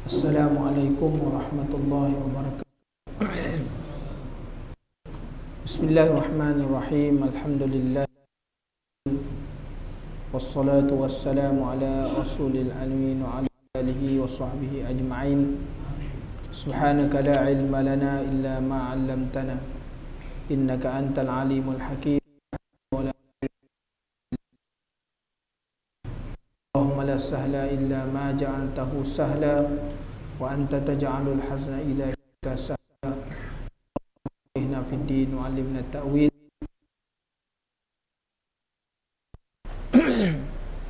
Assalamualaikum warahmatullahi wabarakatuh. Bismillahirrahmanirrahim. Alhamdulillah. Wassalatu wassalamu ala rasulil amin wa ala alihi wa sahbihi ajma'in. Subhanaka la ilma lana illa ma 'allamtana innaka antal alimul hakim. Allahumma la sahla illa ma ja'altahu sahla wa anta taj'alul hazna idza shi'ta sahla. Ihna fid din wa 'allimna ta'wil.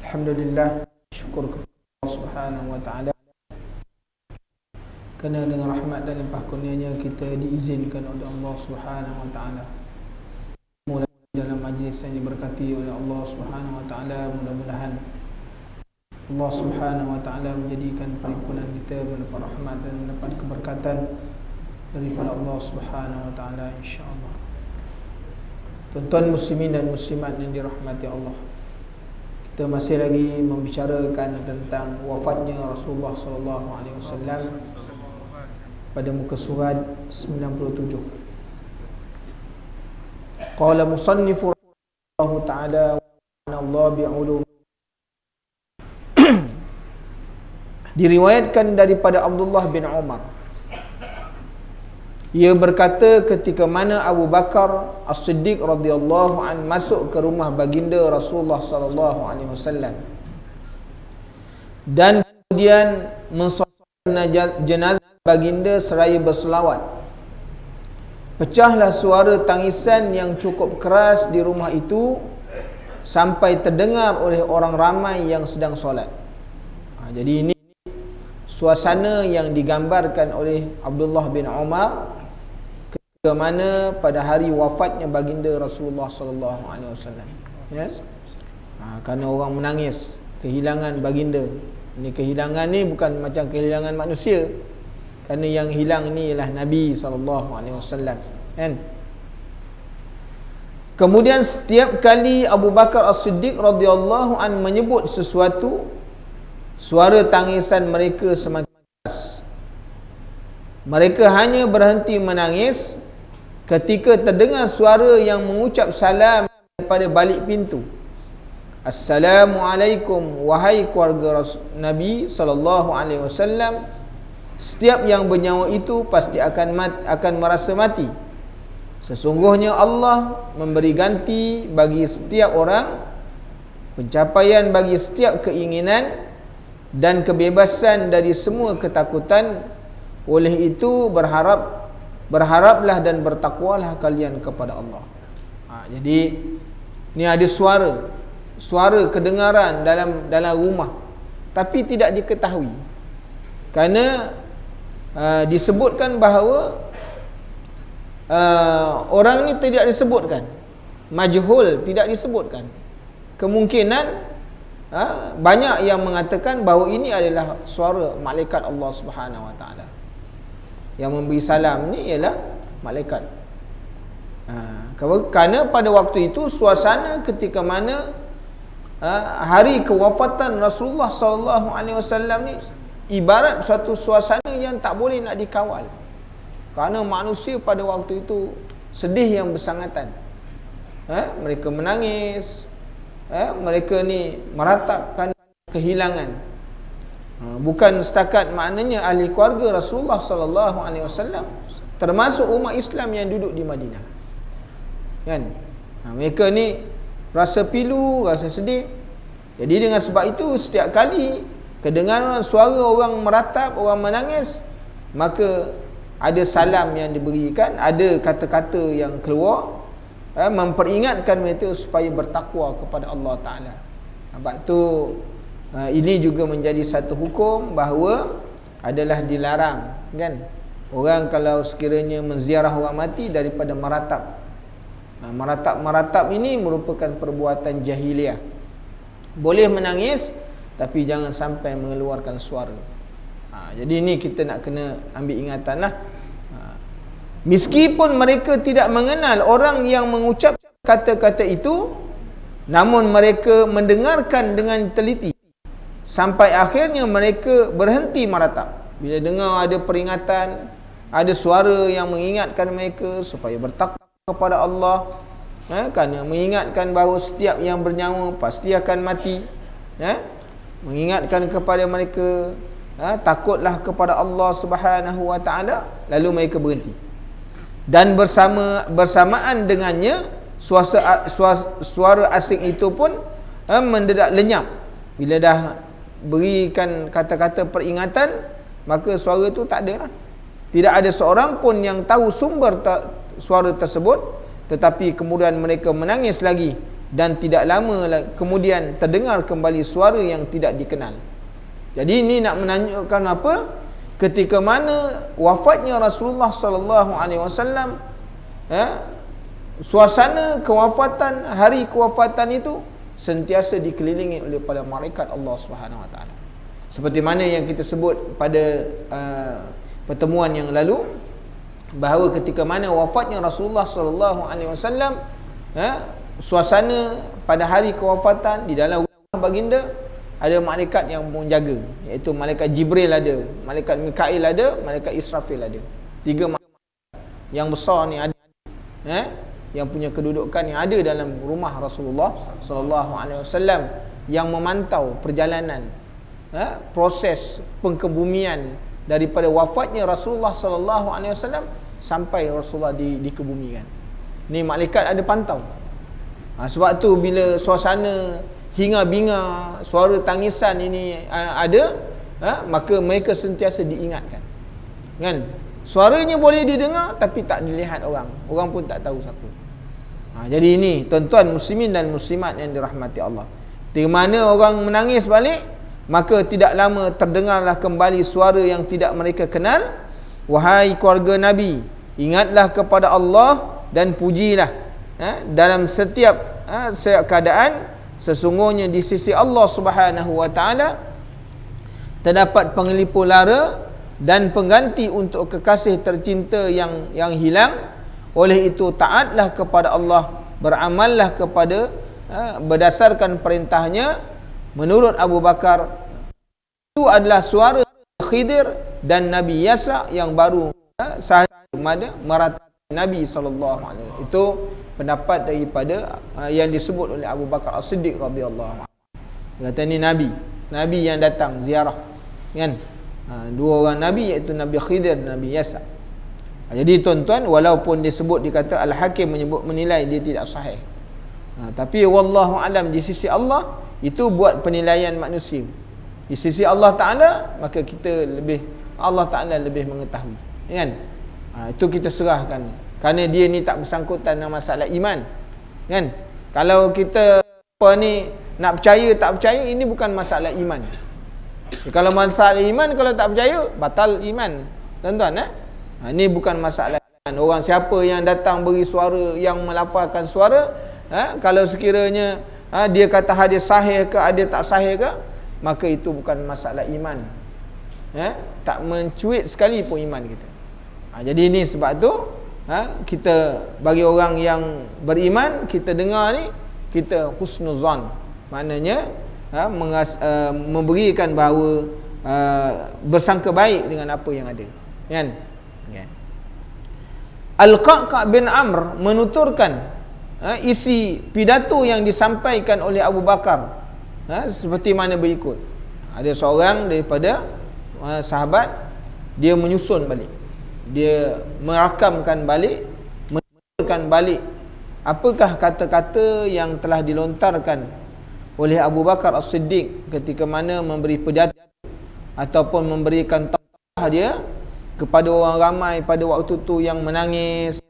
Alhamdulillah, syukur kepada Allah Subhanahu wa taala kerana dengan rahmat dan limpah kurnianya kita diizinkan oleh Allah Subhanahu wa taala mulai dalam majlis yang diberkati oleh Allah Subhanahu wa taala. Mudah-mudahan Allah Subhanahu wa taala menjadikan perhimpunan kita mendapat rahmat dan mendapat keberkatan daripada Allah Subhanahu wa taala, insya-Allah. Tuan-tuan muslimin dan muslimat yang dirahmati Allah, kita masih lagi membicarakan tentang wafatnya Rasulullah sallallahu alaihi wasallam pada muka surat 97. Qala musannifu rahimahullahu taala wa Allah bi'ulum. Diriwayatkan daripada Abdullah bin Umar, ia berkata ketika mana Abu Bakar As-Siddiq radhiyallahu an masuk ke rumah baginda Rasulullah sallallahu alaihi wasallam dan kemudian mensolatkan jenazah baginda seraya berselawat, pecahlah suara tangisan yang cukup keras di rumah itu sampai terdengar oleh orang ramai yang sedang solat. Jadi ini suasana yang digambarkan oleh Abdullah bin Umar ketika mana pada hari wafatnya baginda Rasulullah sallallahu alaihi wasallam, ya. Kerana orang menangis kehilangan baginda. Ini kehilangan ni bukan macam kehilangan manusia, kerana yang hilang ni ialah Nabi sallallahu alaihi wasallam, kan. Kemudian setiap kali Abu Bakar As-Siddiq radhiyallahu an menyebut sesuatu, suara tangisan mereka semakin keras. Mereka hanya berhenti menangis ketika terdengar suara yang mengucap salam daripada balik pintu. Assalamualaikum wahai keluarga Nabi sallallahu alaihi wasallam. Setiap yang bernyawa itu pasti akan merasa mati. Sesungguhnya Allah memberi ganti bagi setiap orang, pencapaian bagi setiap keinginan dan kebebasan dari semua ketakutan. Oleh itu berharaplah dan bertakwalah kalian kepada Allah. Jadi ni ada suara kedengaran dalam rumah, tapi tidak diketahui. Kerana disebutkan bahawa orang ni tidak disebutkan, majhul, tidak disebutkan. Kemungkinan banyak yang mengatakan bahawa ini adalah suara malaikat Allah Subhanahu wa taala. Yang memberi salam ni ialah malaikat. Kerana pada waktu itu suasana ketika mana hari kewafatan Rasulullah sallallahu alaihi wasallam ni ibarat suatu suasana yang tak boleh nak dikawal. Kerana manusia pada waktu itu sedih yang bersangatan. Mereka menangis, mereka ni meratapkan kehilangan. Bukan setakat maknanya ahli keluarga Rasulullah sallallahu alaihi wasallam, termasuk umat Islam yang duduk di Madinah, kan. Mereka ni rasa pilu, rasa sedih. Jadi dengan sebab itu setiap kali kedengaran suara orang meratap, orang menangis, maka ada salam yang diberikan, ada kata-kata yang keluar memperingatkan mereka supaya bertakwa kepada Allah Ta'ala. Sebab tu ini juga menjadi satu hukum bahawa adalah dilarang, kan, orang kalau sekiranya menziarah orang mati daripada meratap. Meratap ini merupakan perbuatan jahiliah. Boleh menangis tapi jangan sampai mengeluarkan suara. Jadi ini kita nak kena ambil ingatan lah. Meskipun mereka tidak mengenal orang yang mengucap kata-kata itu, namun mereka mendengarkan dengan teliti sampai akhirnya mereka berhenti meratap. bila dengar ada peringatan, ada suara yang mengingatkan mereka supaya bertakwa kepada Allah, kerana mengingatkan bahawa setiap yang bernyawa pasti akan mati, mengingatkan kepada mereka, takutlah kepada Allah Subhanahu wa taala, lalu mereka berhenti. Dan bersamaan dengannya suara asing itu pun mendadak lenyap. Bila dah berikan kata-kata peringatan, maka suara itu tak ada lah. Tidak ada seorang pun yang tahu sumber suara tersebut, tetapi kemudian mereka menangis lagi, dan tidak lama kemudian terdengar kembali suara yang tidak dikenal. Jadi ini nak menunjukkan apa? Ketika mana wafatnya Rasulullah sallallahu alaihi wasallam, suasana kewafatan, hari kewafatan itu sentiasa dikelilingi oleh para malaikat Allah Subhanahu wa taala. Seperti mana yang kita sebut pada pertemuan yang lalu, bahawa ketika mana wafatnya Rasulullah sallallahu alaihi wasallam, suasana pada hari kewafatan, di dalam rumah baginda ada malaikat yang menjaga, iaitu malaikat Jibril ada, malaikat Mikail ada, malaikat Israfil ada. 3 malaikat yang besar ni ada, yang punya kedudukan yang ada dalam rumah Rasulullah sallallahu alaihi wasallam, yang memantau perjalanan proses pengkebumian daripada wafatnya Rasulullah sallallahu alaihi wasallam sampai Rasulullah dikebumikan. Ni malaikat ada pantau. Sebab tu bila suasana hinga-binga, suara tangisan ini ada, maka mereka sentiasa diingatkan. Kan? Suaranya boleh didengar tapi tak dilihat orang. Orang pun tak tahu siapa. Jadi ini tuan-tuan muslimin dan muslimat yang dirahmati Allah. Di mana orang menangis balik, maka tidak lama terdengarlah kembali suara yang tidak mereka kenal. Wahai keluarga Nabi, ingatlah kepada Allah dan pujilah dalam setiap keadaan. Sesungguhnya di sisi Allah Subhanahu wa taala terdapat penglipur lara dan pengganti untuk kekasih tercinta yang hilang. Oleh itu taatlah kepada Allah, beramallah kepada berdasarkan perintahnya. Menurut Abu Bakar, itu adalah suara Khidir dan Nabi Yasa yang baru sahaja merata Nabi sallallahu alaihi wasallam. Itu pendapat daripada yang disebut oleh Abu Bakar As-Siddiq radhiyallahu anhu. Kata ni nabi yang datang ziarah, kan? 2 orang nabi, iaitu Nabi Khidir dan Nabi Yasa. Jadi tuan-tuan, walaupun dikata Al-Hakim menilai dia tidak sahih, tapi wallahu alam, di sisi Allah itu buat penilaian manusia. Di sisi Allah Taala, maka Allah Taala lebih mengetahui, kan? Itu kita serahkan, kerana dia ni tak bersangkutan dengan masalah iman, kan? Kalau kita nak percaya tak percaya, ini bukan masalah iman. Kalau masalah iman, kalau tak percaya batal iman, tuan-tuan. Ini bukan masalah iman. Orang siapa yang datang beri suara, yang melafazkan suara, kalau sekiranya dia kata hadis sahih ke, ada tak sahih ke, maka itu bukan masalah iman. Tak mencuit sekali pun iman kita. Jadi ini sebab tu kita, bagi orang yang beriman, kita dengar ni, kita husnuzan, maknanya memberikan bahawa bersangka baik dengan apa yang ada, kan? Al-Qa'qa' bin Amr menuturkan isi pidato yang disampaikan oleh Abu Bakar seperti mana berikut. Ada seorang daripada sahabat, dia menyusun balik, dia merakamkan balik, menuturkan balik apakah kata-kata yang telah dilontarkan oleh Abu Bakar As-Siddiq ketika mana memberi pidato ataupun memberikan tausiah dia kepada orang ramai pada waktu tu yang menangis,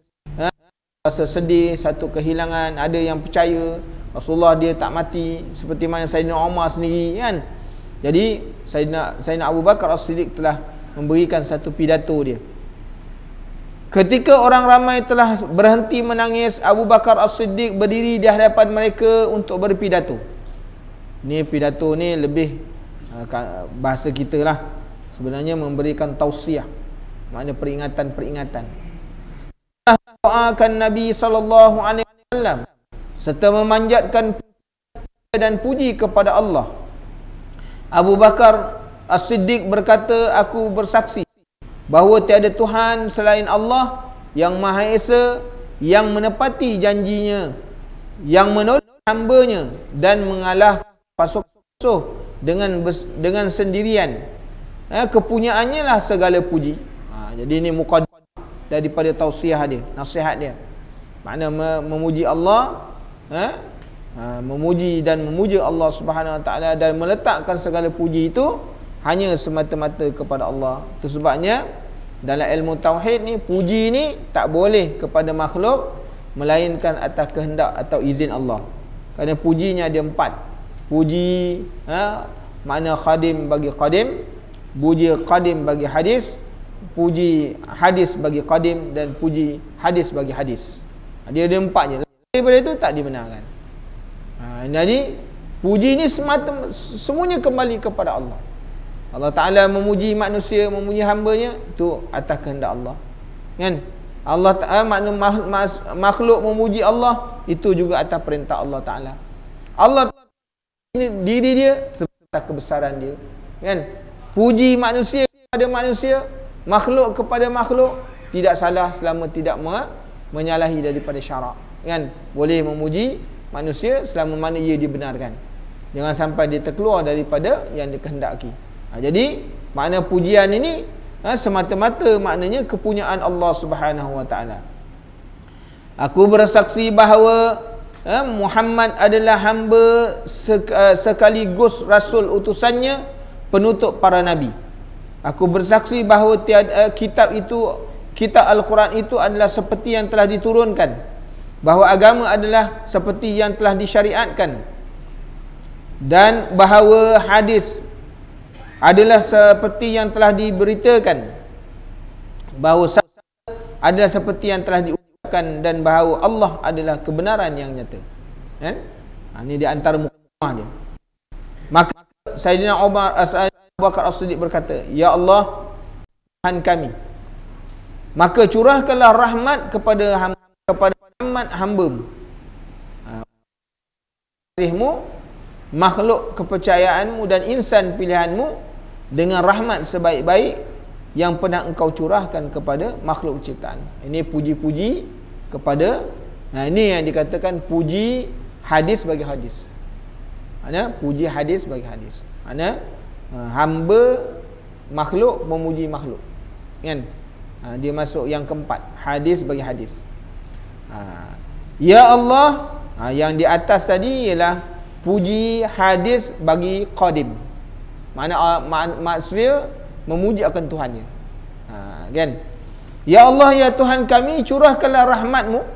rasa sedih, satu kehilangan. Ada yang percaya Rasulullah dia tak mati, seperti mana Sayyidina Umar sendiri, kan? Jadi Sayyidina Abu Bakar As-Siddiq telah memberikan satu pidato dia. Ketika orang ramai telah berhenti menangis, Abu Bakar As-Siddiq berdiri di hadapan mereka untuk berpidato. Ini pidato ni lebih bahasa kita lah, sebenarnya memberikan tausiah, makna peringatan-peringatan. Doakan Nabi sallallahu alaihi wasallam serta memanjatkan dan puji kepada Allah. Abu Bakar As-Siddiq berkata, aku bersaksi bahawa tiada Tuhan selain Allah yang Maha Esa, yang menepati janjinya, yang menolong hamba-Nya dan mengalahkan pasukan dengan sendirian. Kepunyaannya lah segala puji. Jadi ini muqaddimah daripada tausiah dia, nasihat dia. Makna memuji Allah, memuji dan memuja Allah Subhanahu Wa Taala dan meletakkan segala puji itu hanya semata-mata kepada Allah. Itu sebabnya dalam ilmu tauhid ni, puji ni tak boleh kepada makhluk melainkan atas kehendak atau izin Allah. Kerana pujinya ada 4. Puji makna khadim bagi qadim, puji qadim bagi hadis, puji hadis bagi qadim, dan puji hadis bagi hadis. Dia ada 4 je. Daripada itu tak dibenarkan. Jadi puji ni semuanya kembali kepada Allah. Allah Ta'ala memuji manusia, memuji hamba-Nya, itu atas kehendak Allah. Kan? Allah Ta'ala, makhluk memuji Allah, itu juga atas perintah Allah Ta'ala. Allah ini diri dia serta kebesaran dia. Kan? Puji manusia kepada manusia, makhluk kepada makhluk, tidak salah selama tidak menyalahi daripada syarak. Kan? Boleh memuji manusia selama mana ia dibenarkan. Jangan sampai dia terkeluar daripada yang dikehendaki. Jadi makna pujian ini semata-mata maknanya kepunyaan Allah Subhanahu Wa Taala. Aku bersaksi bahawa Muhammad adalah hamba sekaligus rasul utusannya, penutup para nabi. Aku bersaksi bahawa kitab Al-Quran itu adalah seperti yang telah diturunkan, bahawa agama adalah seperti yang telah disyariatkan, dan bahawa hadis adalah seperti yang telah diberitakan, bahawa adalah seperti yang telah diucapkan, dan bahawa Allah adalah kebenaran yang nyata. Ini di antara mukadimah dia. Maka Sayyidina Abu Bakar As-Siddiq berkata, ya Allah, Tuhan kami, maka curahkanlah rahmat kepada Muhammad hamba-Mu, makhluk kepercayaan-Mu dan insan pilihan-Mu, dengan rahmat sebaik-baik yang pernah Engkau curahkan kepada makhluk ciptaan. Ini puji-puji kepada, ini yang dikatakan puji hadis bagi hadis. Puji hadis bagi hadis. Hamba makhluk memuji makhluk. Kan? Dia masuk yang keempat, hadis bagi hadis. Ya Allah, yang di atas tadi ialah puji hadis bagi qadim. Maksudnya memuji akan Tuhannya. Kan? Ya Allah, ya Tuhan kami, curahkanlah rahmat-Mu,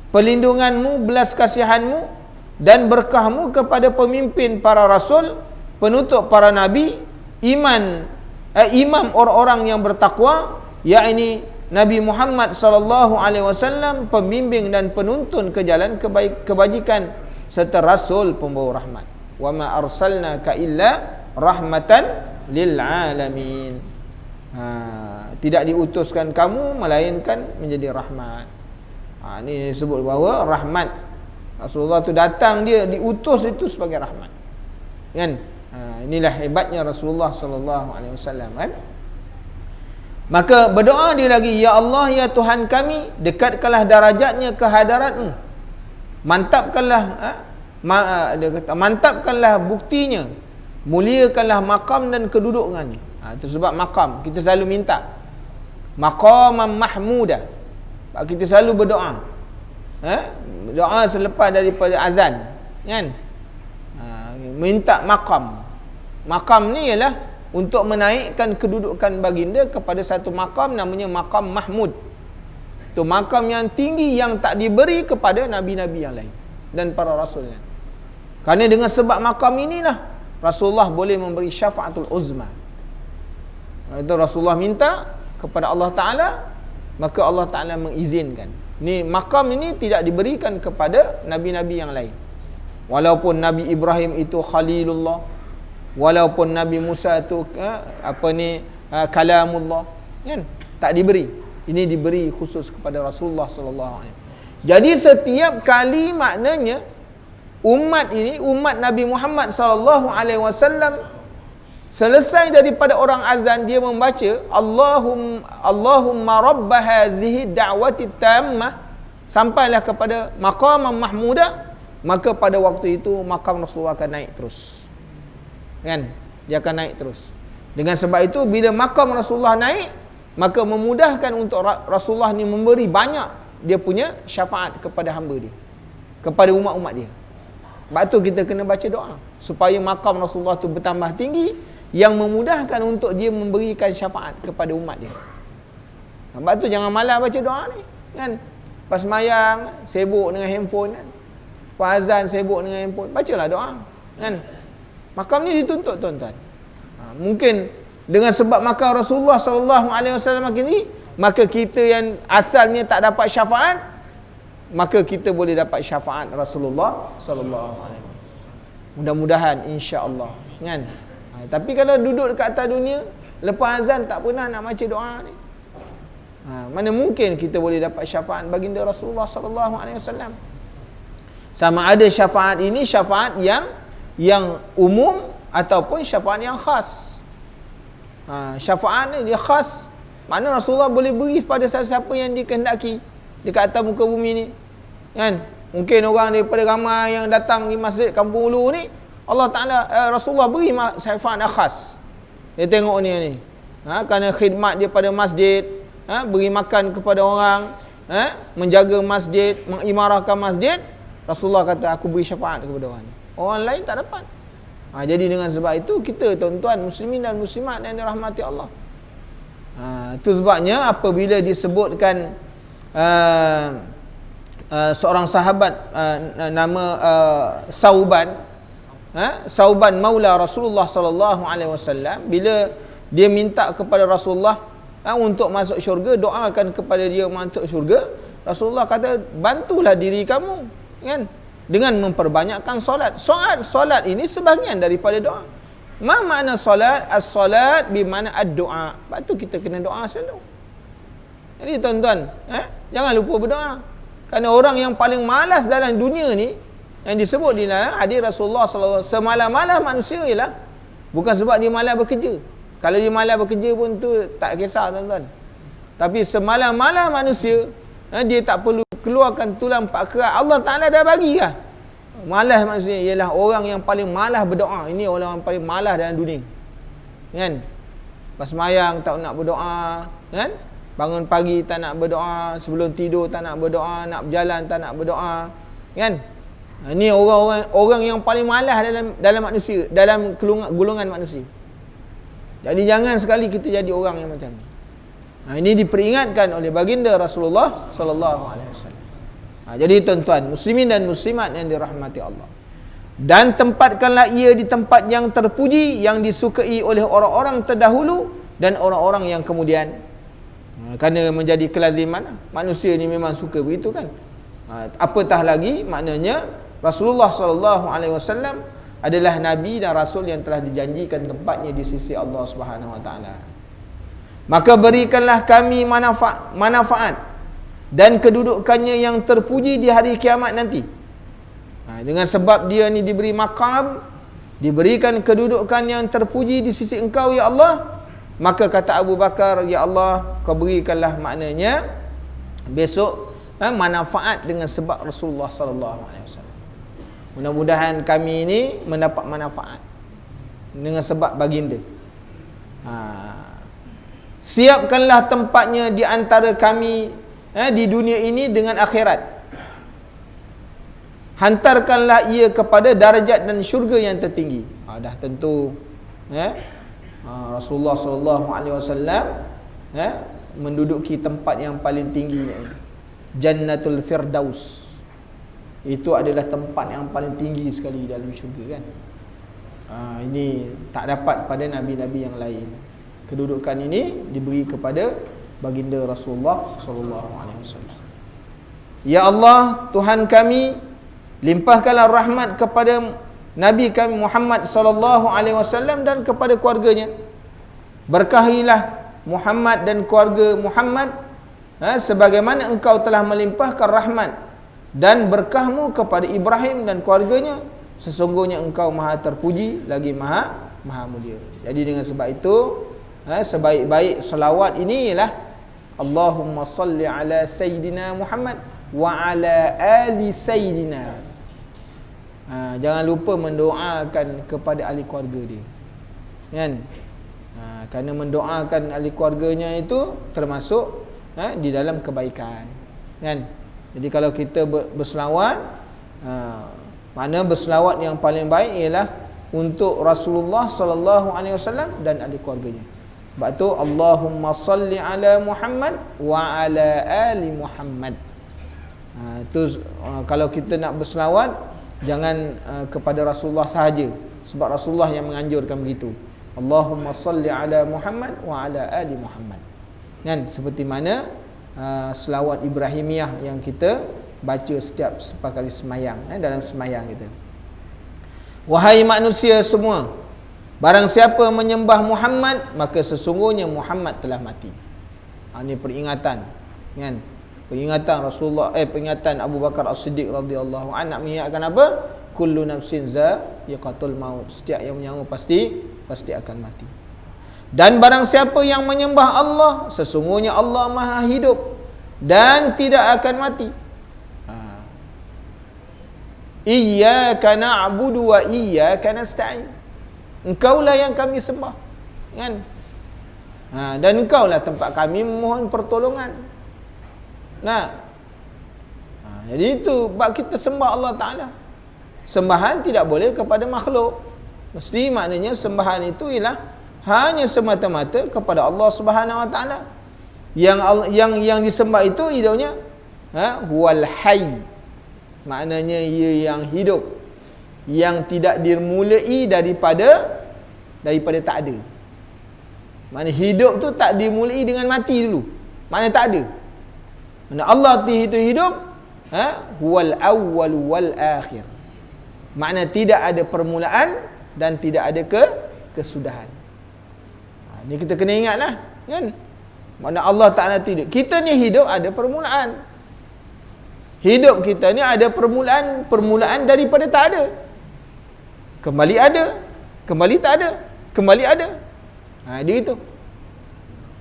perlindungan-Mu, belas kasihan-Mu dan berkah-Mu kepada pemimpin para rasul, penutup para nabi, imam orang-orang yang bertakwa, yakni Nabi Muhammad sallallahu alaihi wasallam, pembimbing dan penuntun ke jalan kebajikan, serta rasul pembawa rahmat. Wa ma arsalnaka illa rahmatan lil alamin. Tidak diutuskan kamu melainkan menjadi rahmat. Ini disebut bahawa rahmat Rasulullah tu datang, dia diutus itu sebagai rahmat. Kan? Inilah hebatnya Rasulullah sallallahu alaihi wasallam, kan? Maka berdoa dia lagi, ya Allah, ya Tuhan kami, dekatkanlah darajatnya ke hadarat-Mu, mantapkanlah buktinya, muliakanlah makam dan kedudukannya. Itu sebab makam kita selalu minta maqamam mahmudah. Kita selalu berdoa, doa selepas daripada azan, kan? Minta makam. Makam ni ialah untuk menaikkan kedudukan baginda kepada satu makam, namanya makam mahmud. Itu makam yang tinggi yang tak diberi kepada nabi-nabi yang lain dan para rasulnya. Kerana dengan sebab makam inilah Rasulullah boleh memberi syafaatul uzma. Itu Rasulullah minta kepada Allah Ta'ala, maka Allah Ta'ala mengizinkan. Ini makam ini tidak diberikan kepada nabi-nabi yang lain. Walaupun Nabi Ibrahim itu Khalilullah, walaupun Nabi Musa itu kalamullah, kan? Tak diberi. Ini diberi khusus kepada Rasulullah sallallahu alaihi wasallam. Jadi setiap kali maknanya umat ini, umat Nabi Muhammad sallallahu alaihi wasallam Selesai daripada orang azan, dia membaca Allahumma rabba hazihi da'wati tammah, sampailah kepada maqam mahmudah, maka pada waktu itu maqam Rasulullah akan naik terus. Kan? Dia akan naik terus. Dengan sebab itu bila maqam Rasulullah naik, maka memudahkan untuk Rasulullah ni memberi banyak dia punya syafaat kepada hamba dia, kepada umat-umat dia. Sebab tu kita kena baca doa supaya maqam Rasulullah tu bertambah tinggi, yang memudahkan untuk dia memberikan syafaat kepada umat dia. Sebab tu jangan malas baca doa ni, kan? Pas sembahyang sibuk dengan handphone, kan? Pas azan sibuk dengan handphone, bacalah doa, kan? Makam ni dituntut, tuan-tuan. Mungkin dengan sebab makam Rasulullah sallallahu alaihi wasallam ini, maka kita yang asalnya tak dapat syafaat, maka kita boleh dapat syafaat Rasulullah sallallahu alaihi wasallam. Mudah-mudahan, insya-Allah, kan? Tapi kalau duduk dekat atas dunia, lepas azan tak pernah nak baca doa ni, mana mungkin kita boleh dapat syafaat baginda Rasulullah sallallahu alaihi wasallam? Sama ada syafaat ini syafaat yang umum ataupun syafaat yang khas. Syafaat ni dia khas, mana Rasulullah boleh beri kepada siapa yang dikehendaki dekat atas muka bumi ni, kan? Mungkin orang daripada ramai yang datang di masjid Kampung Ulu ni, Allah Ta'ala Rasulullah beri syafaat khas. Dia tengok ni kerana khidmat dia pada masjid, beri makan kepada orang, menjaga masjid, mengimarahkan masjid, Rasulullah kata aku beri syafaat kepada orang ni. Orang lain tak dapat. Jadi dengan sebab itu kita, tuan-tuan muslimin dan muslimat yang dirahmati Allah, itu sebabnya apabila disebutkan seorang sahabat nama Sauban, Sauban maula Rasulullah sallallahu alaihi wasallam, bila dia minta kepada Rasulullah untuk masuk syurga, doakan kepada dia masuk syurga, Rasulullah kata bantulah diri kamu, kan, dengan memperbanyakkan solat. Solat ini sebahagian daripada doa. Ma makna solat? As-solat bermakna ad-doa. Sebab tu kita kena doa selalu. Jadi tuan-tuan, jangan lupa berdoa. Kerana orang yang paling malas dalam dunia ni, yang disebut di dalam hadis Rasulullah sallallahu alaihi wasallam, semalam-malam manusia ialah bukan sebab dia malas bekerja. Kalau dia malas bekerja pun tu tak kisah, tuan-tuan. Tapi semalam-malam manusia, dia tak perlu keluarkan tulang pak kerat, Allah Ta'ala dah bagi kah? Malas manusia ialah orang yang paling malas berdoa. Ini orang yang paling malas dalam dunia, kan? Pas sembahyang tak nak berdoa, kan? Bangun pagi tak nak berdoa, sebelum tidur tak nak berdoa, nak berjalan tak nak berdoa, kan? Ini orang yang paling malas dalam manusia, dalam golongan manusia. Jadi jangan sekali kita jadi orang yang macam ni. Ini diperingatkan oleh baginda Rasulullah sallallahu alaihi wasallam. Jadi tuan-tuan muslimin dan muslimat yang dirahmati Allah, dan tempatkanlah ia di tempat yang terpuji, yang disukai oleh orang-orang terdahulu dan orang-orang yang kemudian. Kerana menjadi kelaziman, manusia ni memang suka begitu, kan? Apatah lagi maknanya Rasulullah sallallahu alaihi wasallam adalah nabi dan rasul yang telah dijanjikan tempatnya di sisi Allah Subhanahu wa taala. Maka berikanlah kami manfaat dan kedudukannya yang terpuji di hari kiamat nanti. Dengan sebab dia ni diberi maqam, diberikan kedudukan yang terpuji di sisi engkau ya Allah, maka kata Abu Bakar, ya Allah, kau berikanlah maknanya besok manfaat dengan sebab Rasulullah sallallahu alaihi wasallam. Mudah-mudahan kami ini mendapat manfaat dengan sebab baginda. Siapkanlah tempatnya di antara kami di dunia ini dengan akhirat. Hantarkanlah ia kepada darjat dan syurga yang tertinggi. Dah tentu Rasulullah sallallahu alaihi wasallam menduduki tempat yang paling tinggi, Jannatul Firdaus. Itu adalah tempat yang paling tinggi sekali dalam syurga, kan? Ini tak dapat pada nabi-nabi yang lain. Kedudukan ini diberi kepada baginda Rasulullah sallallahu alaihi wasallam. Ya Allah, Tuhan kami, limpahkanlah rahmat kepada Nabi kami Muhammad sallallahu alaihi wasallam dan kepada keluarganya. Berkahilah Muhammad dan keluarga Muhammad sebagaimana engkau telah melimpahkan rahmat dan berkahmu kepada Ibrahim dan keluarganya. Sesungguhnya engkau maha terpuji lagi maha Maha mulia. Jadi dengan sebab itu sebaik-baik selawat ini ialah Allahumma salli ala Sayyidina Muhammad wa ala ali Sayyidina. Jangan lupa mendoakan kepada ahli keluarga dia, kan? Kerana mendoakan ahli keluarganya itu termasuk di dalam kebaikan, kan? Jadi kalau kita berselawat, mana berselawat yang paling baik ialah untuk Rasulullah sallallahu alaihi wasallam dan ahli keluarganya. Sebab tu Allahumma salli ala Muhammad wa ala ali Muhammad. Kalau kita nak berselawat, jangan kepada Rasulullah sahaja, sebab Rasulullah yang menganjurkan begitu. Allahumma salli ala Muhammad wa ala ali Muhammad. Kan seperti mana selawat Ibrahimiyah yang kita baca setiap kali semayang, dalam semayang kita. Wahai manusia semua, barang siapa menyembah Muhammad, maka sesungguhnya Muhammad telah mati. Ini peringatan, kan? Peringatan Rasulullah, peringatan Abu Bakar As-Siddiq radhiyallahu anhu nak mengingatkan apa? Kullu nafsin za'iqatul maut. Setiap yang menyawa pasti akan mati. Dan barang siapa yang menyembah Allah, sesungguhnya Allah Maha hidup dan tidak akan mati. Iyyaka na'budu wa iyyaka nasta'in. Engkaulah yang kami sembah, kan? Dan engkaulah tempat kami memohon pertolongan. Jadi itu bab kita sembah Allah Ta'ala. Sembahan tidak boleh kepada makhluk. Mesti maknanya sembahan itu ialah hanya semata-mata kepada Allah Subhanahu Wa Ta'ala. Yang disembah itu idaunya huwal hayy. Maknanya ia yang hidup, yang tidak dimulai daripada tak ada. Maknanya hidup tu tak dimulai dengan mati dulu. Maknanya tak ada. Maknanya Allah itu hidup, huwal awwal wal akhir. Maknanya tidak ada permulaan dan tidak ada kesudahan. Ni kita kena ingatlah, kan? Maknanya Allah Ta'ala itu hidup. Kita ni hidup ada permulaan. Hidup kita ni ada permulaan daripada tak ada. Kembali ada, kembali tak ada, kembali ada. Dia itu.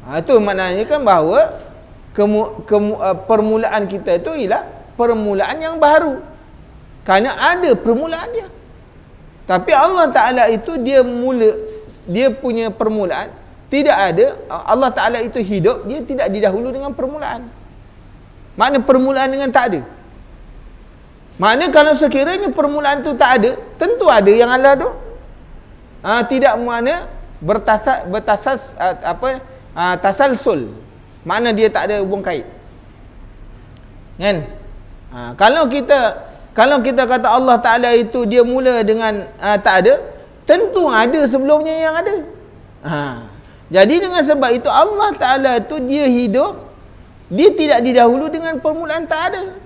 Itu maknanya kan bahawa permulaan kita itu ialah permulaan yang baru. Kerana ada permulaan dia. Tapi Allah Ta'ala itu dia punya permulaan tidak ada. Allah Ta'ala itu hidup, dia tidak didahulu dengan permulaan. Makna permulaan dengan tak ada. Makna kalau sekiranya permulaan tu tak ada, tentu ada yang Allah tu. Tidak makna tasalsul. Makna dia tak ada hubung kait. Kan? Kalau kita kata Allah Ta'ala itu dia mula dengan tak ada, tentu ada sebelumnya yang ada. Jadi dengan sebab itu Allah Ta'ala itu dia hidup, dia tidak didahulu dengan permulaan tak ada.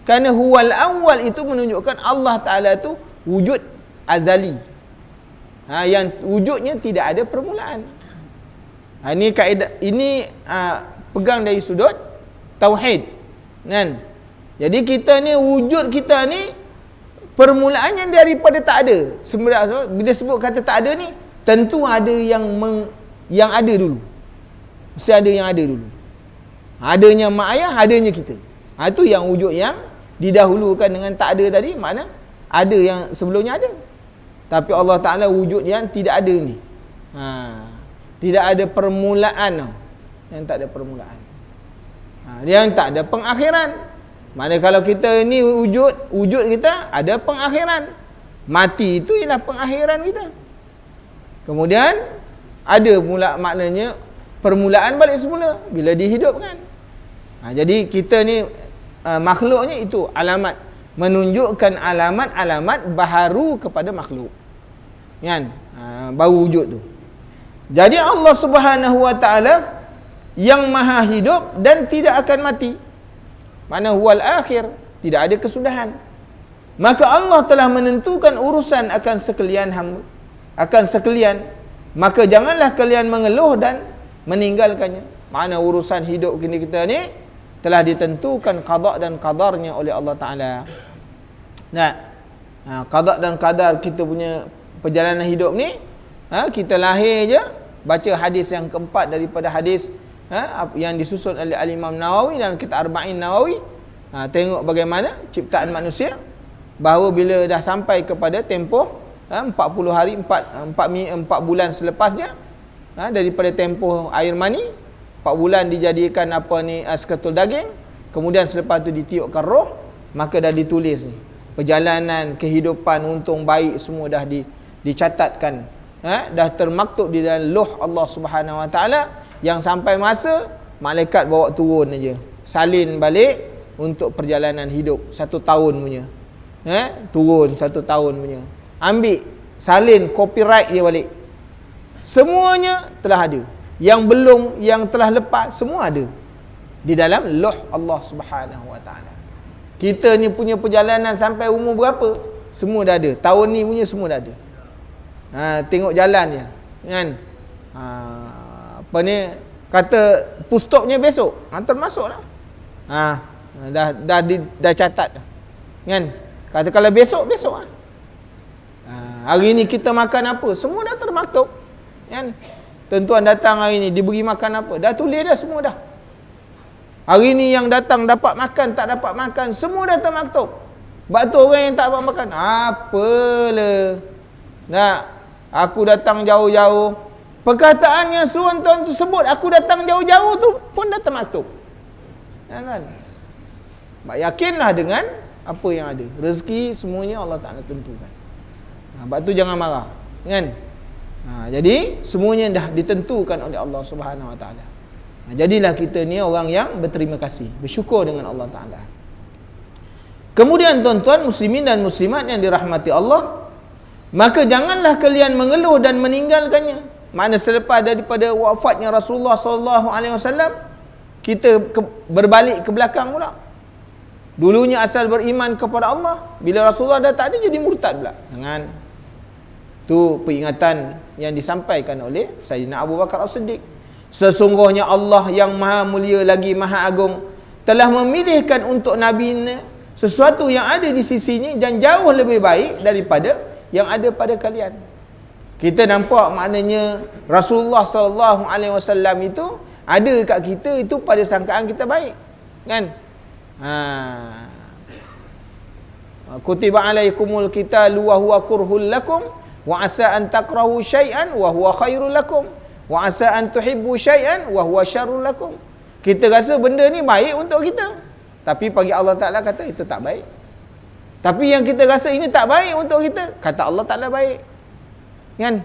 Kerana huwal awwal itu menunjukkan Allah Ta'ala itu wujud azali. Yang wujudnya tidak ada permulaan. Ini kaedah, ini pegang dari sudut tauhid, kan? Jadi kita ni, wujud kita ni permulaannya daripada tak ada. Sebenarnya bila sebut kata tak ada ni, tentu ada yang ada dulu. Mesti ada yang ada dulu. Adanya mak ayah, adanya kita. Itu yang wujud yang didahulukan dengan tak ada tadi. Makna ada yang sebelumnya ada. Tapi Allah Ta'ala wujud yang tidak ada ni. Tidak ada permulaan. Yang tak ada permulaan. Yang tak ada pengakhiran. Makna kalau kita ni wujud kita ada pengakhiran. Mati itu ialah pengakhiran kita. Kemudian ada mula maknanya permulaan balik semula bila dihidupkan. Jadi kita ni makhluknya itu alamat, menunjukkan alamat-alamat baharu kepada makhluk, kan? Baru wujud tu. Jadi Allah Subhanahu Wa Ta'ala yang maha hidup dan tidak akan mati. Mana huwal akhir, tidak ada kesudahan. Maka Allah telah menentukan urusan akan sekalian, maka janganlah kalian mengeluh dan meninggalkannya. Mana urusan hidup kita ni telah ditentukan qada dan qadarnya oleh Allah Ta'ala. Qada dan qadar kita punya perjalanan hidup ni kita lahir je baca hadis yang keempat daripada hadis yang disusun oleh Al-Imam Nawawi dalam kitab Arba'in Nawawi. Tengok bagaimana ciptaan manusia, bahawa bila dah sampai kepada tempoh 40 hari 4 bulan selepasnya, daripada tempoh air mani 4 bulan dijadikan seketul daging, kemudian selepas tu ditiupkan roh, maka dah ditulis ni perjalanan kehidupan untung baik semua dah dicatatkan, dah termaktub di dalam Lauh Allah Subhanahu Wa Taala, yang sampai masa malaikat bawa turun aja, salin balik untuk perjalanan hidup 1 tahun punya, turun 1 tahun punya, ambil salin copyright dia balik, semuanya telah ada, yang belum, yang telah lepas, semua ada di dalam Lauh Allah Subhanahu Wa Taala. Kita ni punya perjalanan sampai umur berapa, semua dah ada, tahun ni punya semua dah ada. Tengok jalannya kan, kata pustopnya besok, termasuklah. Dah catat dah. Kan? Kata kalau besok lah. Hari ni kita makan apa, semua dah termaktub. Kan? Tentuan datang hari ni diberi makan apa, dah tulis dah semua dah. Hari ni yang datang dapat makan, tak dapat makan, semua dah termaktub. Sebab tu orang yang tak dapat makan, apalah. Nak aku datang jauh-jauh, perkataan yang suruh tuan tu sebut aku datang jauh-jauh tu pun dah termaktub. Kan? Yakinlah dengan apa yang ada. Rezeki semuanya Allah Ta'ala tentukan. Sebab tu jangan marah. Kan? Jadi semuanya dah ditentukan oleh Allah Subhanahu Wa Ta'ala. Jadilah kita ni orang yang berterima kasih, bersyukur dengan Allah Ta'ala. Kemudian tuan-tuan muslimin dan muslimat yang dirahmati Allah, maka janganlah kalian mengeluh dan meninggalkannya. Mana selepas daripada wafatnya Rasulullah SAW, kita berbalik ke belakang pula. Dulunya asal beriman kepada Allah, bila Rasulullah dah tak ada jadi murtad pula. Jangan. Tu peringatan yang disampaikan oleh Sayyidina Abu Bakar As-Siddiq. Sesungguhnya Allah yang maha mulia lagi maha agung telah memilihkan untuk Nabi sesuatu yang ada di sisinya dan jauh lebih baik daripada yang ada pada kalian. Kita nampak maknanya Rasulullah SAW itu ada kat kita itu pada sangkaan kita baik. Kan? Kutiba alaikumul qitalu wa huwa kurhul lakum wa asa an takrahu syai'an wa huwa khairul lakum wa asa an tuhibbu syai'an wa huwa syarrul lakum. Kita rasa benda ni baik untuk kita, tapi bagi Allah Ta'ala kata itu tak baik. Tapi yang kita rasa ini tak baik untuk kita, kata Allah Ta'ala baik. Kan?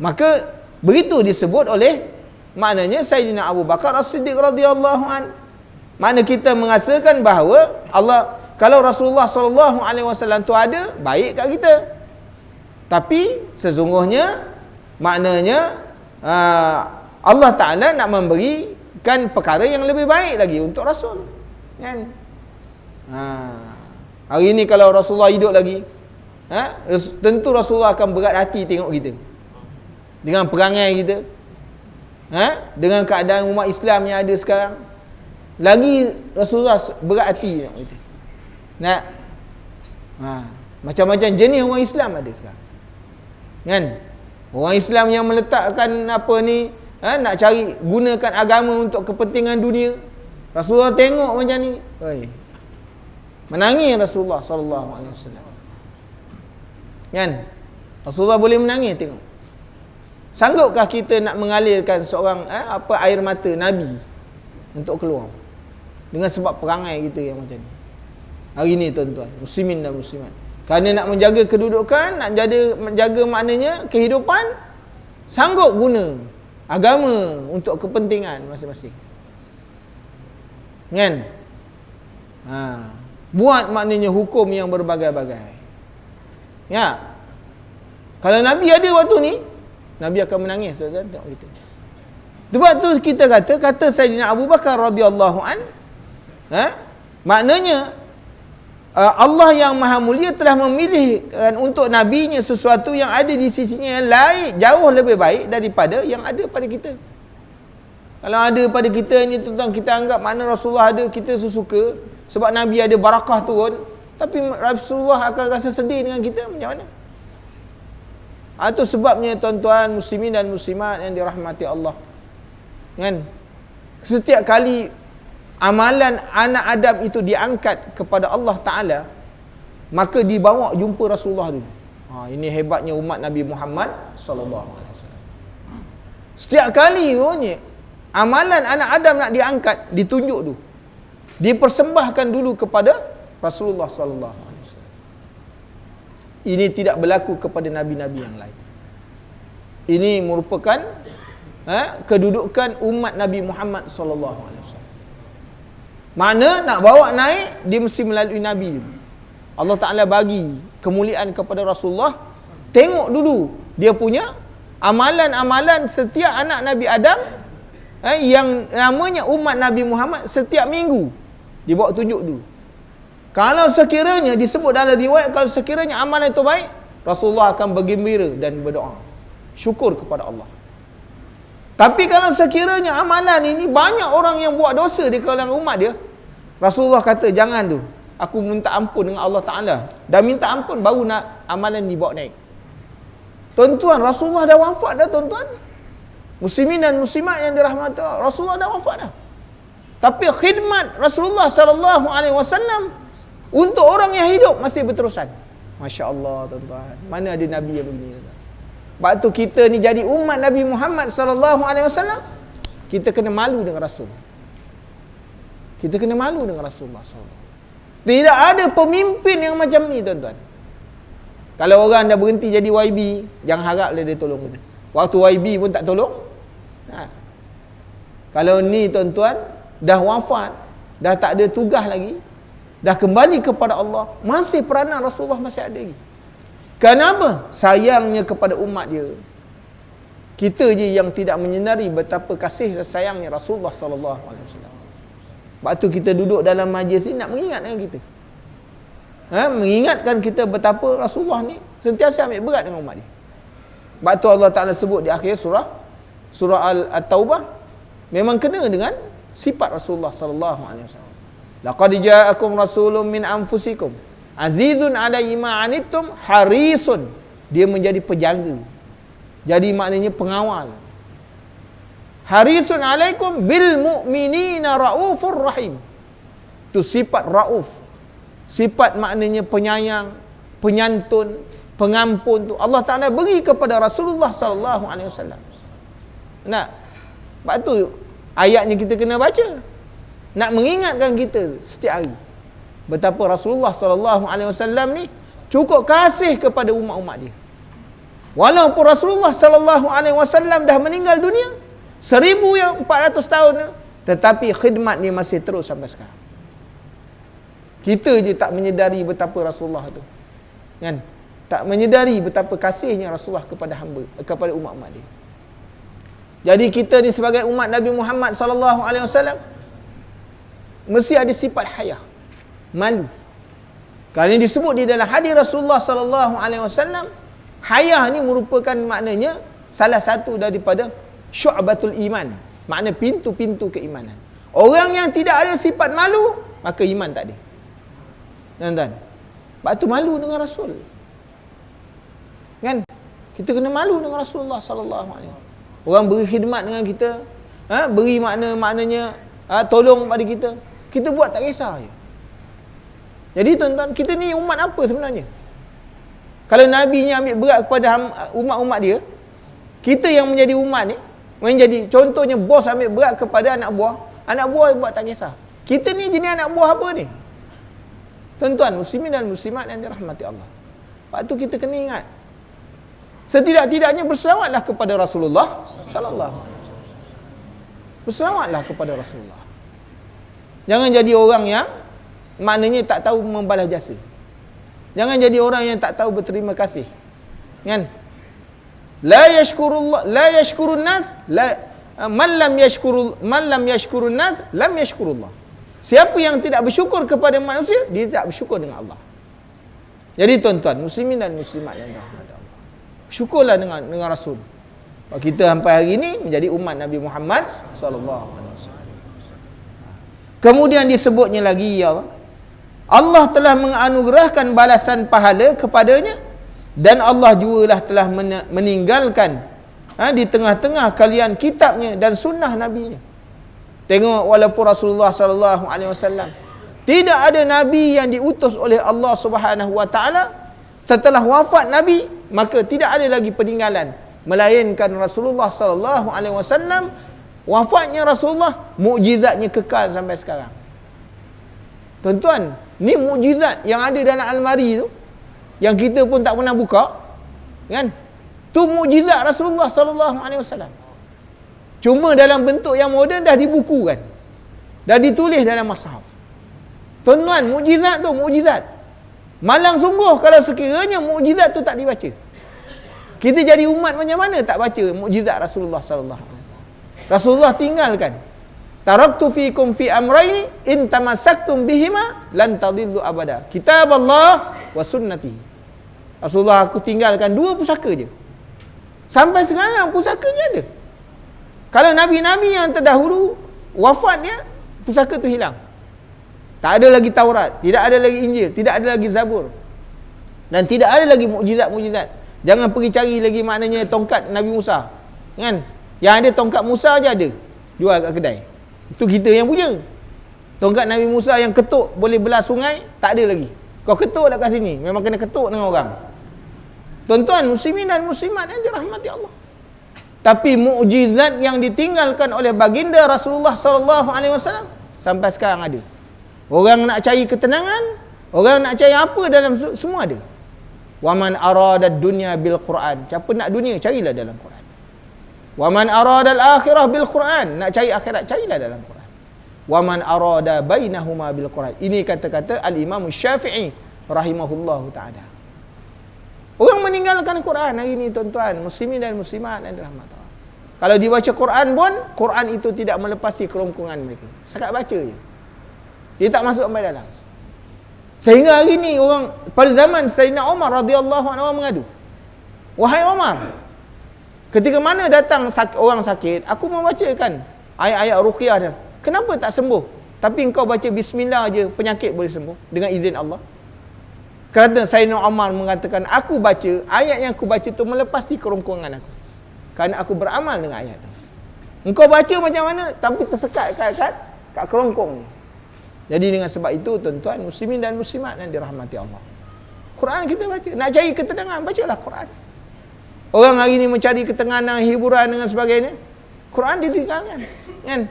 Maka begitu disebut oleh maknanya Sayyidina Abu Bakar As-Siddiq radhiyallahu an. Mana kita merasakan bahawa Allah, kalau Rasulullah SAW tu ada, baik kat kita. Tapi sesungguhnya maknanya Allah Ta'ala nak memberikan perkara yang lebih baik lagi untuk Rasul. Kan? Hari ni kalau Rasulullah hidup lagi, tentu Rasulullah akan berat hati tengok kita, dengan perangai kita, dengan keadaan umat Islam yang ada sekarang. Lagi Rasulullah berat hati tengok kita. Macam-macam jenis orang Islam ada sekarang. Kan? Orang Islam yang meletakkan nak cari gunakan agama untuk kepentingan dunia. Rasulullah tengok macam ni, menangis Rasulullah SAW. Kan? Rasulullah boleh menangis tengok. Sanggupkah kita nak mengalirkan seorang air mata Nabi untuk keluar dengan sebab perangai kita yang macam ni? Hari ni tuan-tuan muslimin dan muslimat, kerana nak menjaga kedudukan, nak menjaga maknanya kehidupan, sanggup guna agama untuk kepentingan masing-masing. Kan? Buat maknanya hukum yang berbagai-bagai. Ya. Kalau Nabi ada waktu ni, Nabi akan menangis, tuan-tuan, tengok kita. Sebab tu kita kata Sayyidina Abu Bakar radhiyallahu an, maknanya Allah yang maha mulia telah memilihkan untuk nabinya sesuatu yang ada di sisinya yang lain, jauh lebih baik daripada yang ada pada kita. Kalau ada pada kita ni tuan-tuan, kita anggap mana Rasulullah ada, kita suka sebab Nabi ada barakah turun, tapi Rasulullah akan rasa sedih dengan kita, macam mana? Itu sebabnya tuan-tuan muslimin dan muslimat yang dirahmati Allah. Kan? Setiap kali amalan anak Adam itu diangkat kepada Allah Ta'ala, maka dibawa jumpa Rasulullah dulu. Ini hebatnya umat Nabi Muhammad sallallahu alaihi wasallam. Setiap kali ni amalan anak Adam nak diangkat, ditunjuk dulu. Dipersembahkan dulu kepada Rasulullah sallallahu alaihi wasallam. Ini tidak berlaku kepada nabi-nabi yang lain. Ini merupakan kedudukan umat Nabi Muhammad sallallahu alaihi wasallam. Mana nak bawa naik, dia mesti melalui nabi dulu. Allah Ta'ala bagi kemuliaan kepada Rasulullah. Tengok dulu dia punya amalan-amalan setiap anak Nabi Adam yang namanya umat Nabi Muhammad setiap minggu dibawa tunjuk dulu. Kalau sekiranya disebut dalam riwayat, kalau sekiranya amalan itu baik, Rasulullah akan bergembira dan berdoa syukur kepada Allah. Tapi kalau sekiranya amalan ini banyak orang yang buat dosa di kalangan umat dia, Rasulullah kata jangan dulu, aku minta ampun dengan Allah Ta'ala, dah minta ampun baru nak amalan dibawa naik. Tuan-tuan, Rasulullah dah wafat dah tuan-tuan. Muslimin dan muslimat yang dirahmati Allah, Rasulullah dah wafat dah. Tapi khidmat Rasulullah sallallahu alaihi wasallam untuk orang yang hidup masih berterusan. Masya Allah tuan-tuan. Mana ada Nabi yang begini tuan-tuan. Sebab tu kita ni jadi umat Nabi Muhammad sallallahu alaihi wasallam, kita kena malu dengan Rasul. Kita kena malu dengan Rasulullah SAW. Tidak ada pemimpin yang macam ni tuan-tuan. Kalau orang dah berhenti jadi YB, jangan harap dia tolong kita. Waktu YB pun tak tolong. Kalau ni tuan-tuan dah wafat, dah tak ada tugas lagi, dah kembali kepada Allah, masih peranan Rasulullah masih ada lagi. Kenapa? Sayangnya kepada umat dia. Kita je yang tidak menyedari betapa kasih dan sayangnya Rasulullah sallallahu alaihi wasallam. Sebab tu kita duduk dalam majlis ni nak mengingatkan kita. Mengingatkan kita betapa Rasulullah ni sentiasa ambil berat dengan umat dia. Sebab tu Allah Ta'ala sebut di akhir surah At-Taubah, memang kena dengan sifat Rasulullah sallallahu alaihi wasallam. Laqad ja'akum rasulun min anfusikum azizun 'alaihi ma 'anittum harisun. Dia menjadi penjaga. Jadi maknanya pengawal. Harisun 'alaikum bil mu'minina raufur rahim. Itu sifat rauf. Sifat maknanya penyayang, penyantun, pengampun tu Allah Ta'ala beri kepada Rasulullah sallallahu alaihi wasallam. Nak? Sebab tu ayatnya kita kena baca. Nak mengingatkan kita setiap hari betapa Rasulullah sallallahu alaihi wasallam ni cukup kasih kepada umat-umat dia. Walaupun Rasulullah sallallahu alaihi wasallam dah meninggal dunia 1400 tahun, tetapi khidmat ni masih terus sampai sekarang. Kita je tak menyedari betapa Rasulullah tu. Kan? Tak menyedari betapa kasihnya Rasulullah kepada hamba, kepada umat-umat dia. Jadi kita ni sebagai umat Nabi Muhammad sallallahu alaihi wasallam mesti ada sifat haya, malu. Kalau ini disebut di dalam hadis Rasulullah sallallahu alaihi wasallam, haya ni merupakan maknanya salah satu daripada syu'batul iman, makna pintu-pintu keimanan. Orang yang tidak ada sifat malu, maka iman tak ada. Tuan-tuan, sebab tu malu dengan Rasul. Kan? Kita kena malu dengan Rasulullah sallallahu alaihi wasallam. Orang beri khidmat dengan kita, beri maknanya tolong pada kita, kita buat tak kisah je. Jadi tuan-tuan, kita ni umat apa sebenarnya? Kalau Nabi ni ambil berat kepada umat-umat dia, kita yang menjadi umat ni, menjadi contohnya bos ambil berat kepada anak buah buat tak kisah. Kita ni jenis anak buah apa ni? Tuan-tuan, muslimin dan muslimat yang dirahmati Allah. Sebab tu kita kena ingat, setidak-tidaknya berselawatlah kepada Rasulullah sallallahu alaihi wasallam. Berselawatlah kepada Rasulullah. Jangan jadi orang yang maknanya tak tahu membalas jasa. Jangan jadi orang yang tak tahu berterima kasih. Kan? La yashkurun nas, man lam yashkurun nas lam yashkurullah. Siapa yang tidak bersyukur kepada manusia, dia tidak bersyukur dengan Allah. Jadi tuan-tuan, muslimin dan muslimat yang dirahmati Allah, syukurlah dengan Rasul. Kita sampai hari ini menjadi umat Nabi Muhammad sallallahu alaihi wasallam. Kemudian disebutnya lagi, ya Allah, Allah telah menganugerahkan balasan pahala kepadanya Dan Allah jugalah telah meninggalkan di tengah-tengah kalian kitabnya dan sunnah nabinya. Tengok, walaupun Rasulullah sallallahu alaihi wasallam tidak ada nabi yang diutus oleh Allah Subhanahu wa taala setelah wafat nabi, maka tidak ada lagi peninggalan melainkan Rasulullah sallallahu alaihi wasallam. Wafatnya Rasulullah, mukjizatnya kekal sampai sekarang. Tuan-tuan, ni mukjizat yang ada dalam almari tu, yang kita pun tak pernah buka, kan? Tu mukjizat Rasulullah sallallahu alaihi wasallam. Cuma dalam bentuk yang moden, dah dibukukan, dah ditulis dalam mushaf. Tuan-tuan, mukjizat tu mukjizat. Malang sungguh kalau sekiranya mukjizat tu tak dibaca. Kita jadi umat macam mana tak baca mukjizat Rasulullah sallallahu alaihi wasallam? Rasulullah tinggalkan, taraktu fikum fi amrayni in tamassaktum bihima lan tadillu abada, kitab Allah wa sunnati. Rasulullah, aku tinggalkan dua pusaka je. Sampai sekarang pusakanya ada. Kalau nabi-nabi yang terdahulu wafatnya, pusaka tu hilang. Tak ada lagi Taurat, tidak ada lagi Injil, tidak ada lagi Zabur, dan tidak ada lagi mukjizat-mukjizat. Jangan pergi cari lagi maknanya tongkat Nabi Musa, kan? Yang ada tongkat Musa je ada jual kat kedai. Itu kita yang punya. Tongkat Nabi Musa yang ketuk boleh belah sungai, tak ada lagi. Kau ketuk kat sini, memang kena ketuk dengan orang. Tuan-tuan muslimin dan muslimat yang dirahmati Allah. Tapi mukjizat yang ditinggalkan oleh baginda Rasulullah sallallahu alaihi wasallam sampai sekarang ada. Orang nak cari ketenangan, orang nak cari apa dalam semua ada. Wa man arada dunya bil Quran. Siapa nak dunia, carilah dalam Quran. Wa man arada al akhirah bil Quran. Nak cari akhirat, carilah dalam Quran. Wa man arada bainahuma bil Quran. Ini kata-kata Al-Imam Syafi'i rahimahullahu taala. Orang meninggalkan Quran hari ini, tuan-tuan muslimin dan muslimat yang dirahmati Allah. Kalau dibaca Quran pun, Quran itu tidak melepasi kerongkongan mereka. Sekat baca je, dia tak masuk sampai dalam. Sehingga hari ni orang pada zaman Sayyidina Umar radhiyallahu anhu mengadu, wahai Umar, ketika mana datang orang sakit, aku membacakan ayat-ayat ruqyah dia, kenapa tak sembuh? Tapi engkau baca bismillah je, penyakit boleh sembuh dengan izin Allah. Kerana Sayyidina Umar mengatakan, aku baca, ayat yang aku baca tu melepasi kerongkongan aku, kerana aku beramal dengan ayat tu. Engkau baca macam mana, tapi tersekat kat kerongkong ni. Jadi dengan sebab itu, tuan-tuan muslimin dan muslimat yang dirahmati Allah, Quran kita baca. Nak cari ketenangan, bacalah Quran. Orang hari ini mencari ketenangan, hiburan dengan sebagainya, Quran ditinggalkan, kan?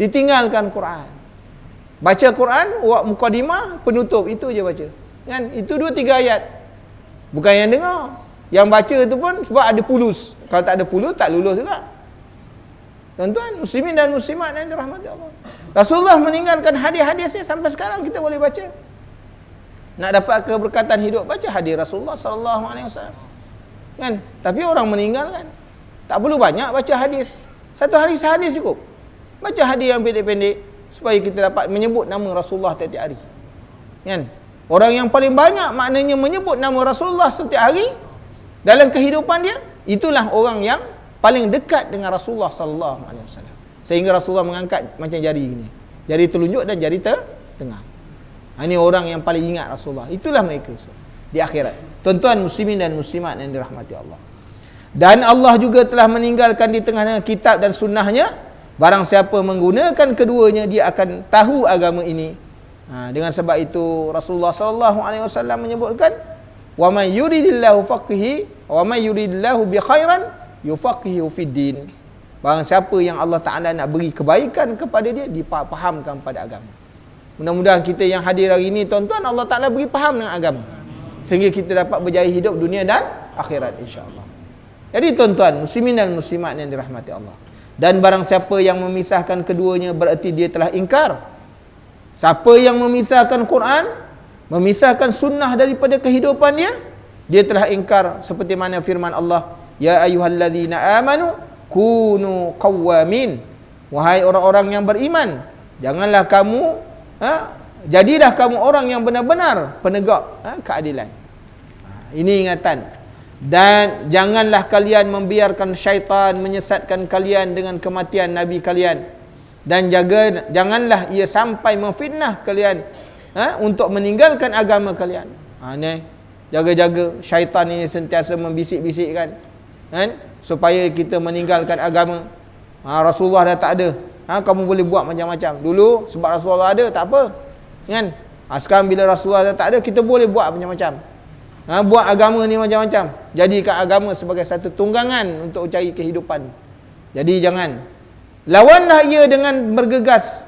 Ditinggalkan Quran. Baca Quran, mukadimah, penutup, itu je baca, kan? Itu 2-3 ayat. Bukan yang dengar. Yang baca tu pun sebab ada pulus. Kalau tak ada pulus, tak lulus juga. Tuan-tuan muslimin dan muslimat yang dirahmati Allah, Rasulullah meninggalkan hadis-hadisnya sampai sekarang kita boleh baca. Nak dapat keberkatan hidup, baca hadis Rasulullah sallallahu alaihi wasallam, kan? Tapi orang meninggalkan. Tak perlu banyak baca hadis. Satu hari sehadis cukup. Baca hadis yang pendek-pendek supaya kita dapat menyebut nama Rasulullah setiap hari, kan? Orang yang paling banyak maknanya menyebut nama Rasulullah setiap hari dalam kehidupan dia, itulah orang yang paling dekat dengan Rasulullah sallallahu alaihi wasallam. Sehingga Rasulullah mengangkat macam jari ini, jari telunjuk dan jari tengah. Ini orang yang paling ingat Rasulullah. Itulah mereka di akhirat. Tuan-tuan muslimin dan muslimat yang dirahmati Allah. Dan Allah juga telah meninggalkan di tengah kitab dan sunnahnya. Barang siapa menggunakan keduanya, dia akan tahu agama ini. Dengan sebab itu Rasulullah sallallahu alaihi wasallam menyebutkan, wa may yuridillahu faqihi wa may yuridillahu bi khairan yufaqihu fid din. Barang siapa yang Allah Ta'ala nak beri kebaikan kepada dia, dipahamkan pada agama. Mudah-mudahan kita yang hadir hari ini, tuan-tuan, Allah Ta'ala beri faham dengan agama, sehingga kita dapat berjaya hidup dunia dan akhirat, insya-Allah. Jadi tuan-tuan muslimin dan muslimat yang dirahmati Allah, dan barang siapa yang memisahkan keduanya, berarti dia telah ingkar. Siapa yang memisahkan Quran, memisahkan sunnah daripada kehidupan dia telah ingkar. Seperti mana firman Allah, ya ayyuhalladzina amanu kunu qawwamin, wahai orang-orang yang beriman, janganlah kamu jadilah kamu orang yang benar-benar penegak keadilan. Ini ingatan. Dan janganlah kalian membiarkan syaitan menyesatkan kalian dengan kematian Nabi kalian, dan janganlah ia sampai memfitnah kalian untuk meninggalkan agama kalian. Ini jaga-jaga syaitan ini sentiasa membisik-bisikkan, kan, supaya kita meninggalkan agama. Rasulullah dah tak ada, kamu boleh buat macam-macam. Dulu sebab Rasulullah ada tak apa, kan. Sekarang bila Rasulullah dah tak ada, kita boleh buat macam-macam. Buat agama ni macam-macam. Jadikan agama sebagai satu tunggangan untuk cari kehidupan. Jadi jangan. Lawanlah ia dengan bergegas.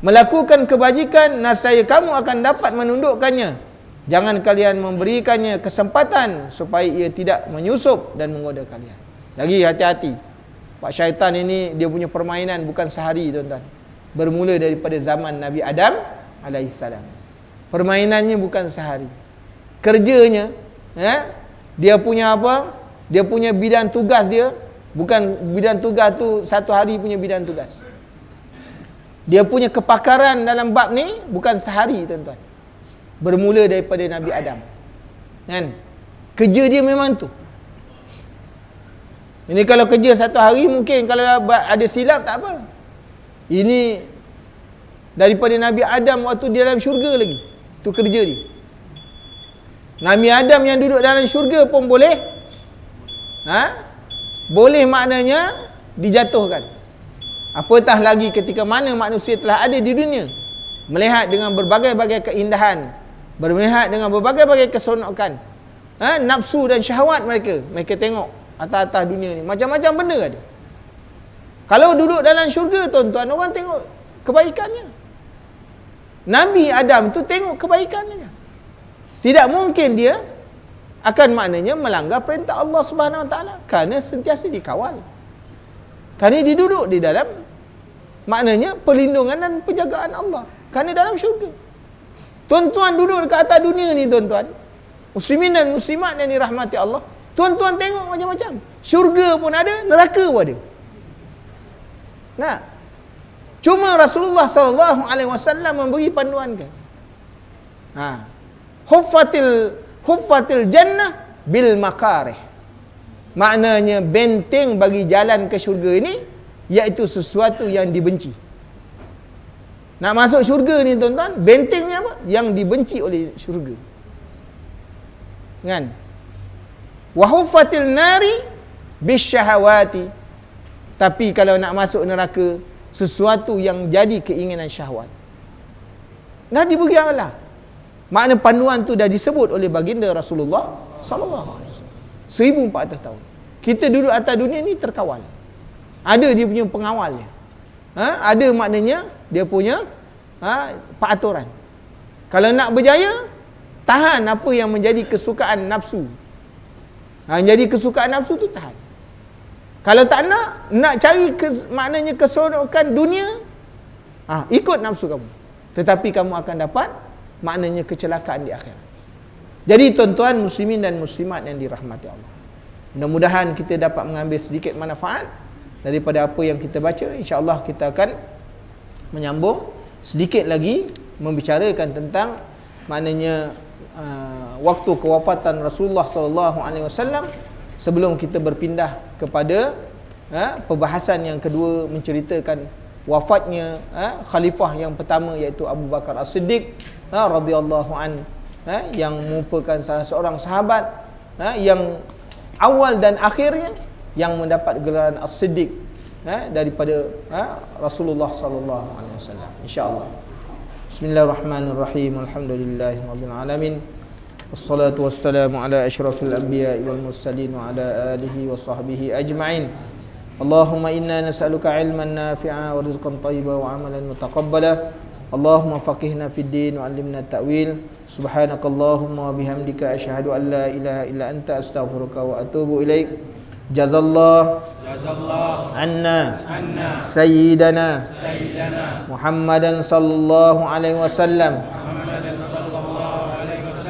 Melakukan kebajikan, nascaya kamu akan dapat menundukkannya. Jangan kalian memberikannya kesempatan supaya ia tidak menyusup dan menggoda kalian. Lagi hati-hati. Pak syaitan ini dia punya permainan bukan sehari, tuan-tuan. Bermula daripada zaman Nabi Adam alaihissalam. Permainannya bukan sehari. Kerjanya, dia punya apa? Dia punya bidang tugas dia, bukan bidang tugas tu satu hari punya bidang tugas. Dia punya kepakaran dalam bab ni bukan sehari, tuan-tuan. Bermula daripada Nabi Adam. Kan? Kerja dia memang tu. Ini kalau kerja satu hari mungkin kalau ada silap tak apa. Ini daripada Nabi Adam waktu dia dalam syurga lagi. Tu kerja dia. Nabi Adam yang duduk dalam syurga pun boleh. Boleh maknanya dijatuhkan. Apatah lagi ketika mana manusia telah ada di dunia, melihat dengan berbagai-bagai keindahan, melihat dengan berbagai-bagai keseronokan, nafsu dan syahwat mereka tengok atas-atas dunia ni, macam-macam benda ada. Kalau duduk dalam syurga, tuan-tuan, orang tengok kebaikannya. Nabi Adam tu tengok kebaikannya. Tidak mungkin dia akan maknanya melanggar perintah Allah Subhanahu Wa Taala, kerana sentiasa dikawal. Kerana dia duduk di dalam maknanya perlindungan dan penjagaan Allah, kerana dalam syurga. Tuan-tuan duduk dekat atas dunia ni, tuan-tuan, muslimin dan muslimat yang dirahmati Allah, tuan-tuan tengok macam-macam. Syurga pun ada, neraka pun ada. Nah, cuma Rasulullah sallallahu alaihi wasallam memberi panduan kan. Huffatil jannah bil makarih. Maknanya benteng bagi jalan ke syurga ini iaitu sesuatu yang dibenci. Nak masuk syurga ni, tuan-tuan, bentengnya apa? Yang dibenci oleh syurga. Kan? Wa huffatil nari bisyahawati. Tapi kalau nak masuk neraka, sesuatu yang jadi keinginan syahwat. Dah diberi Allah. Makna panduan tu dah disebut oleh baginda Rasulullah sallallahu alaihi wasallam. 1400 tahun. Kita duduk atas dunia ni terkawal. Ada dia punya pengawal dia. Ada maknanya dia punya peraturan. Kalau nak berjaya, tahan apa yang menjadi kesukaan nafsu. Jadi kesukaan nafsu tu tahan. Kalau tak nak cari maknanya keseronokan dunia, ikut nafsu kamu. Tetapi kamu akan dapat maknanya kecelakaan di akhirat. Jadi tuan-tuan muslimin dan muslimat yang dirahmati Allah, mudah-mudahan kita dapat mengambil sedikit manfaat daripada apa yang kita baca. InsyaAllah kita akan menyambung sedikit lagi membicarakan tentang maknanya waktu kewafatan Rasulullah sallallahu alaihi wasallam, sebelum kita berpindah kepada perbahasan yang kedua, menceritakan wafatnya khalifah yang pertama, iaitu Abu Bakar As-Siddiq radhiyallahu an, yang merupakan salah seorang sahabat yang awal dan akhirnya yang mendapat gelaran As-Siddiq daripada Rasulullah sallallahu alaihi wasallam, insyaallah. Bismillahirrahmanirrahim. Alhamdulillahirabbil alamin. Wassalatu wassalamu ala asyrafil anbiya'i wal mursalin wa ala alihi wa sahbihi ajma'in. Allahumma inna nas'aluka 'ilman nafi'a wa rizqan thayyiban wa 'amalan mutaqabbala. Allahumma faqihna fid din wa 'allimna at-ta'wil. Subhanakallahumma wa bihamdika asyhadu an la ilaha illa anta astaghfiruka wa atubu ilaik. Jazallah anna sayyidana Muhammadan sallallahu alaihi wasallam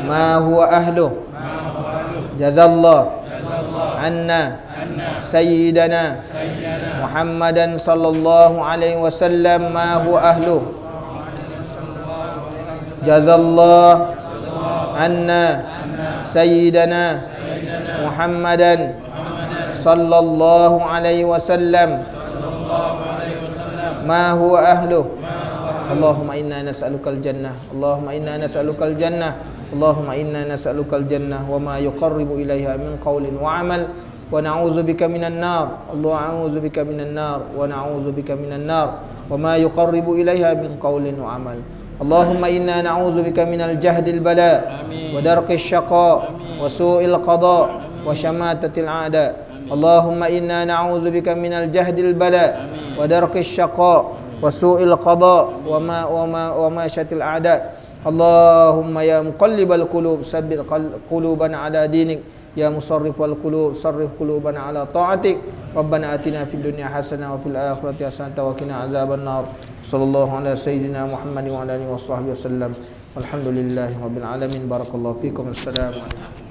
ma huwa ahluh. Jazallah anna sayyidana Muhammadan sallallahu alaihi wasallam ma huwa ahluh. Jazallah anna sayyidana Muhammadan sallallahu alaihi wasallam ma huwa ahluh. Allahumma inna nas'alukal jannah. Allahumma inna nas'alukal jannah. Allahumma inna nas'alukal jannah wa ma yuqarribu ilaiha min qawlin wa amal. Wa na'udzubika minan nar. Allah a'udzubika minan nar wa na'udzubika minan nar wa ma yuqarribu ilaiha min qawlin wa amal. Allahumma inna na'udzubika minal jahdil bala wa darqis syaqa wa su'il qada wa syamatatil a'da. Allahumma inna na'udzubika minal jahdil bala wa darqis syaqa wa su'il qada wa ma syatil a'da. Allahumma ya muqallibal qulub sabbit qulubana ala dinik. Ya musarrifal qulub sarrif qulubana ala ta'atik. Rabbana atina fid dunya hasanah wa fil akhirati hasanah wa qina azaban nar. Sallallahu ala sayyidina Muhammad wa ala alihi washabbihi wasallam. Walhamdulillahi rabbil alamin. Barakallahu fikum. Assalamu alaikum.